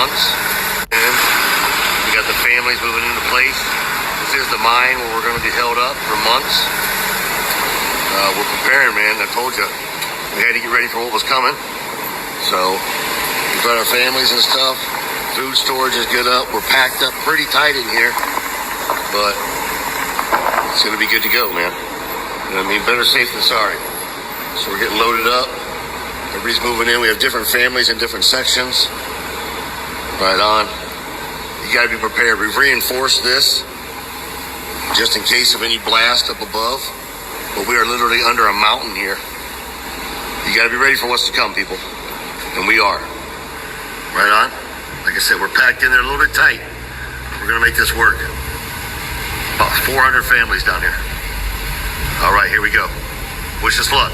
months. And we got the families moving into place. This is the mine where we're going to be held up for months. We're preparing, man. I told you, we had to get ready for what was coming. So we've got our families and stuff. Food storage is good up. We're packed up pretty tight in here, but it's going to be good to go, man. You know what I mean? Better safe than sorry. So we're getting loaded up. Everybody's moving in. We have different families in different sections. Right on. You got to be prepared. We've reinforced this just in case of any blast up above. But we are literally under a mountain here. You got to be ready for what's to come, people. And we are. Right on. Like I said, we're packed in there a little bit tight. We're going to make this work. About 400 families down here. All right, here we go. Wish us luck.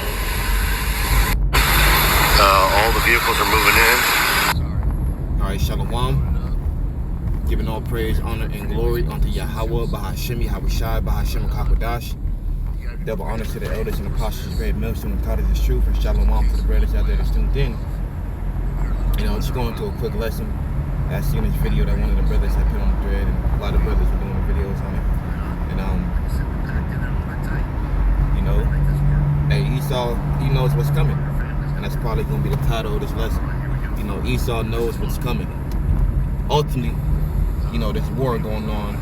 All the vehicles are moving in. All right, Shalom. Giving all praise, honor, and glory unto Yahweh, Bahashim, Yahushai, Bahashim, Kakodash. Double honor to the elders and apostles, great millstone, and taught us the truth, and Shalom to the brothers out there that's tuned in. You know, just going to a quick lesson. I seen this video that one of the brothers had put on the thread, and a lot of brothers were doing the videos on it. And, you know, hey, Esau, he knows what's coming. And that's probably going to be the title of this lesson. You know, Esau knows what's coming. Ultimately, you know, there's war going on.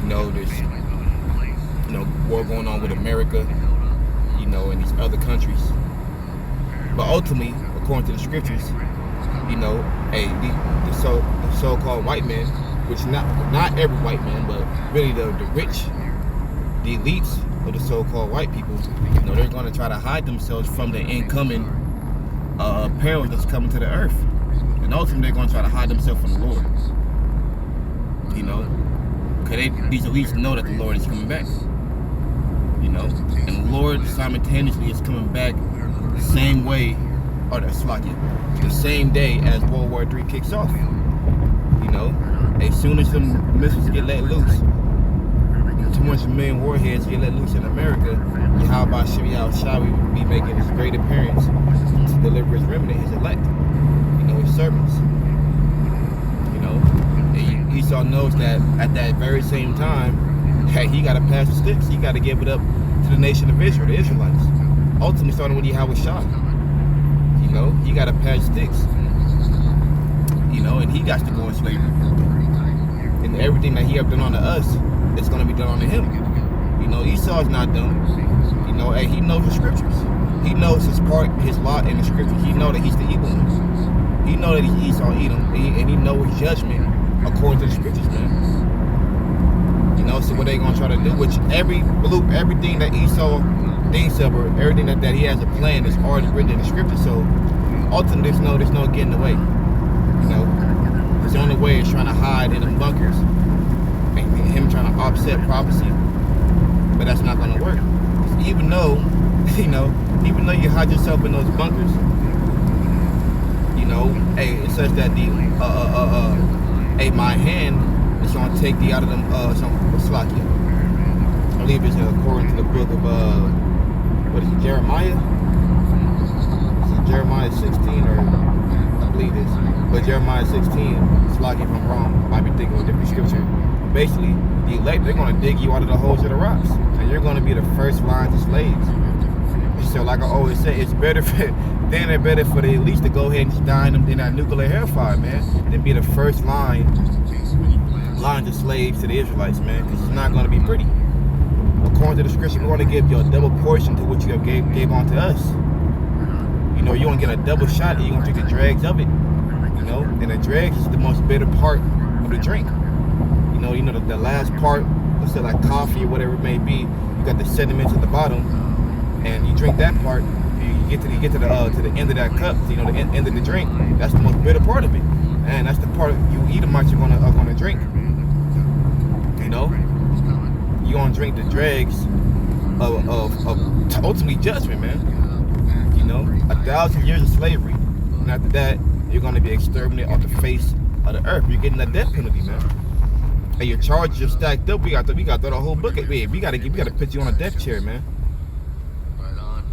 You know, there's, war going on with America, you know, and these other countries. But ultimately, according to the scriptures, you know, hey, the so-called white man, which not every white man, but really the rich, the elites of the so-called white people, you know, they're going to try to hide themselves from the incoming peril that's coming to the earth. And ultimately, they're going to try to hide themselves from the Lord. You know, because these elites know that the Lord is coming back. You know, and the Lord simultaneously is coming back the same way, or the same day as World War III kicks off. You know, as soon as some missiles get let loose, 200 million warheads get let loose in America, Yahweh Shai will be making his great appearance to deliver his remnant, his elect, you know, his servants. You know, and Esau knows that at that very same time, hey, he got to pass the sticks. He got to give it up to the nation of Israel, the Israelites. Ultimately, starting with Yahweh Shai. You know, he got to pass sticks. You know, and he got to go in slavery. And everything that he have done unto us, it's going to be done unto him. You know, Esau's not dumb. You know, hey, he knows the scriptures. He knows his part, his lot in the scriptures. He knows that he's the evil one. He knows that he's Esau Edom, and he knows his judgment according to the scriptures, man. You know, so what they gonna try to do, which everything that Esau thinks of, or everything that he has a plan is already written in the scripture. So ultimately, there's no getting away. You know, the only way is trying to hide in the bunkers, and him trying to offset prophecy. But that's not gonna work. Even though, even though you hide yourself in those bunkers, you know, hey, it says that my hand. It's going to take thee out of them, Slakia. I believe it's according to the book of, what is it, Jeremiah? Is it Jeremiah 16, or I believe this. But Jeremiah 16, Slakia, if I'm wrong, might be thinking of a different scripture. Basically, the elect, they're going to dig you out of the holes of the rocks. And you're going to be the first line of slaves. So like I always say, it's better for the elites to go ahead and die in that nuclear hellfire, man, than be the first lines of slaves to the Israelites, man, because it's not going to be pretty. According to the scripture, we're going to give you a double portion to what you have gave on to us. You know, you're going to get a double shot, and you're going to drink the dregs of it. You know, and the dregs is the most bitter part of the drink. You know, the last part, let's say like coffee or whatever it may be, you got the sediments at the bottom, and you drink that part, you get to the end of that cup, you know, the end of the drink. That's the most bitter part of it, and that's the part you Edomites are gonna drink. You know, you're gonna drink the dregs of ultimately judgment, man. You know, 1,000 years of slavery, and after that, you're gonna be exterminated off the face of the earth. You're getting that death penalty, man. And your charges are stacked up. We got to throw the whole book at me. We gotta put you on a death chair, man. Right on.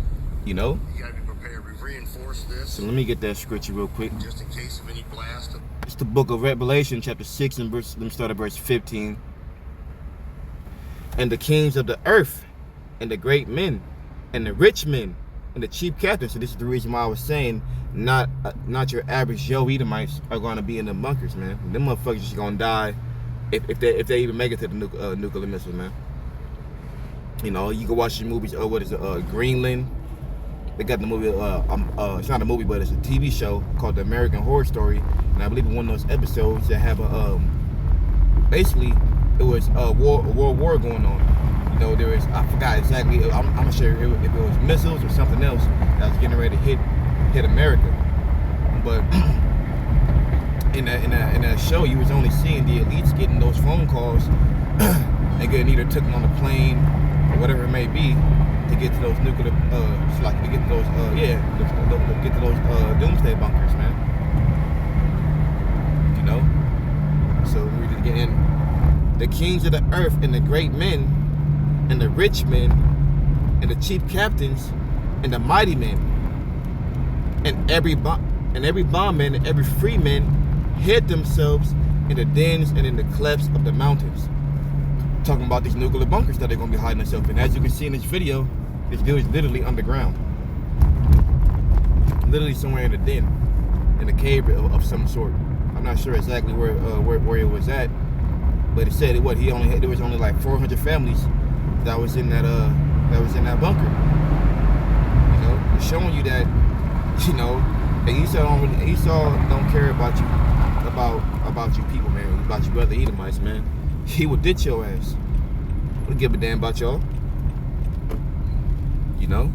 You know. You gotta be prepared. We've reinforced this. So let me get that scripture real quick. Just in case of any blast. the book of Revelation, chapter 6, and let me start at verse 15. And the kings of the earth, and the great men, and the rich men, and the chief captains. So this is the reason why I was saying not your average Joe Edomites are going to be in the bunkers, man. Them motherfuckers just going to die if they even make it to the nuclear missiles, man. You know, you can watch the movies. What is it? Greenland. They got the movie. It's not a movie, but it's a TV show called The American Horror Story. And I believe in one of those episodes that have a basically it was a world war going on. You know, there was, I forgot exactly. I'm not sure if it was missiles or something else that was getting ready to hit America. But in that show, you was only seeing the elites getting those phone calls and getting either taken on a plane or whatever it may be to get to those nuclear, to get to those, get to those doomsday bunkers, man. You know. So we just get in. The kings of the earth, and the great men, and the rich men, and the chief captains, and the mighty men, and every bondman and every free man hid themselves in the dens and in the clefts of the mountains. Talking about these nuclear bunkers that they're going to be hiding themselves in. As you can see in this video, this dude is literally underground. Literally somewhere in a den, in a cave of some sort. I'm not sure exactly where it was at, but it said there was only like 400 families that was in that bunker. You know, it's showing you that, you know, and Esau don't care about you people, man. About you brother Edomites, man. He would ditch your ass. Wouldn't give a damn about y'all. You know,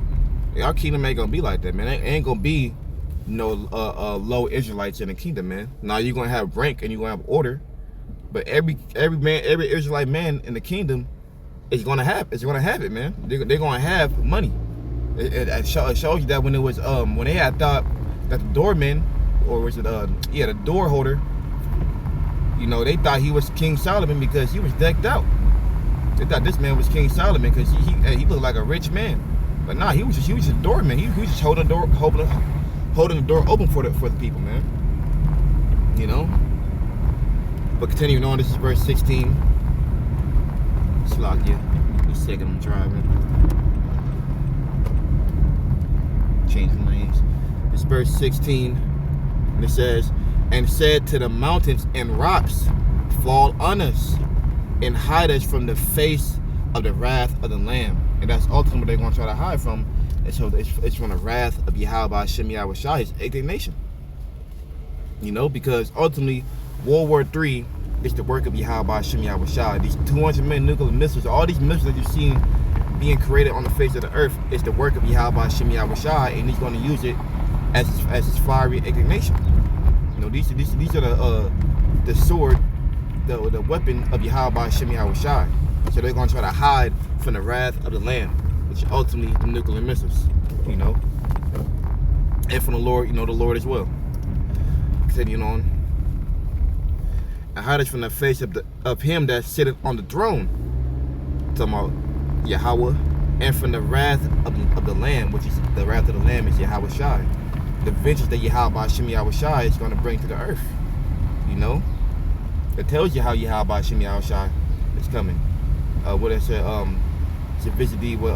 our kingdom ain't gonna be like that, man. It ain't gonna be low Israelites in the kingdom, man. Now you're gonna have rank and you're gonna have order, but every Israelite man in the kingdom is gonna have it, man. They're gonna have money. It shows you that when it was when they had thought that the doorman, or was it the door holder, you know, they thought he was King Solomon because he was decked out. They thought this man was King Solomon because he looked like a rich man. But nah, he was just a doorman. He was just holding the door open for the people, man. You know. But continuing on, this is verse 16. Slakia. Just a second, I'm driving. Changing lanes. This is verse 16, and it says, "And said to the mountains and rocks, fall on us, and hide us from the face of the wrath of the Lamb." And that's ultimately what they're going to try to hide from. And so it's from the wrath of Yahweh Hashem Yahweh Shai, his indignation. You know, because ultimately, World War III is the work of Yahweh Hashem Yahweh Shai. These 200 million nuclear missiles, all these missiles that you're seeing being created on the face of the earth, is the work of Yahweh Hashem Yahweh Shai, and he's going to use it as his fiery indignation. You know, these are the sword, the weapon of Yahweh Hashem Yahweh Shai. So they're going to try to hide from the wrath of the Lamb, which ultimately the nuclear missiles, you know, and from the Lord, you know, the Lord as well. Continuing on, and hide us from the face of him that sitteth on the throne, talking about Yahweh, and from the wrath of the Lamb, which is the wrath of the Lamb is Yahweh Shai, the vengeance that Yahweh Hashem Yahweh Shai is going to bring to the earth. You know, it tells you how Yahweh Hashem Yahweh Shai is coming. What I said, to visit thee with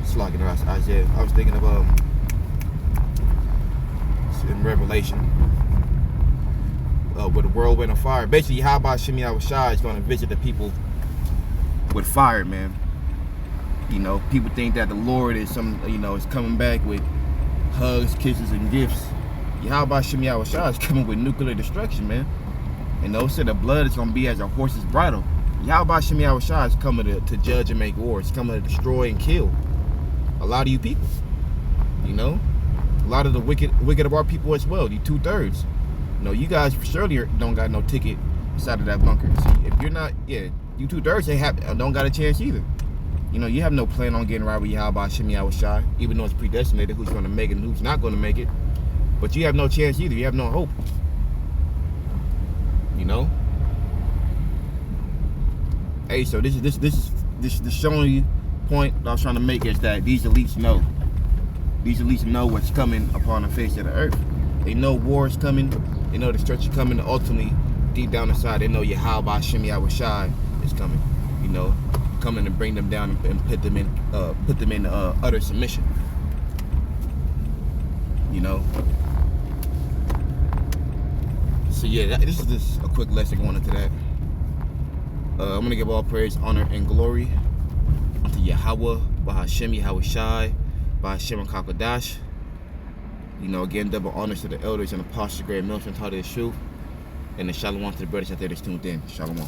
slugging Isaiah. I was thinking of in Revelation, with a whirlwind of fire. Basically, Yahweh Hashem Yahweh Shai is going to visit the people with fire, man. You know, people think that the Lord is is coming back with hugs, kisses, and gifts. Yahweh Hashem Yahweh Shai is coming with nuclear destruction, man. And those said the blood is going to be as a horse's bridle. Yahweh Hashem Yahweh Shai is coming to judge and make war. It's coming to destroy and kill a lot of you people. You know, a lot of the wicked of our people as well. The 2/3. You know, you guys surely don't got no ticket inside of that bunker. See, if you're not, you 2/3 don't got a chance either. You know, you have no plan on getting right with Yahweh Hashem Yahweh Shai, even though it's predestinated who's going to make it and who's not going to make it. But you have no chance either. You have no hope. You know. Hey, so this is showing you point that I was trying to make is that these elites know. These elites know what's coming upon the face of the earth. They know war is coming. They know the destruction coming. Ultimately, deep down inside, they know Yahweh Hashem Yahweh Shai is coming. You know, coming to bring them down and put them in utter submission. You know. So yeah, this is just a quick lesson going into that. I'm gonna give all praise, honor, and glory unto Yahweh, Bahashem Yahweh Shai, Bahashem Kakadash. You know, again, double honors to the elders and apostles, great military, taught of the truth, and the shalom to the brothers out there that's tuned in. Shalom.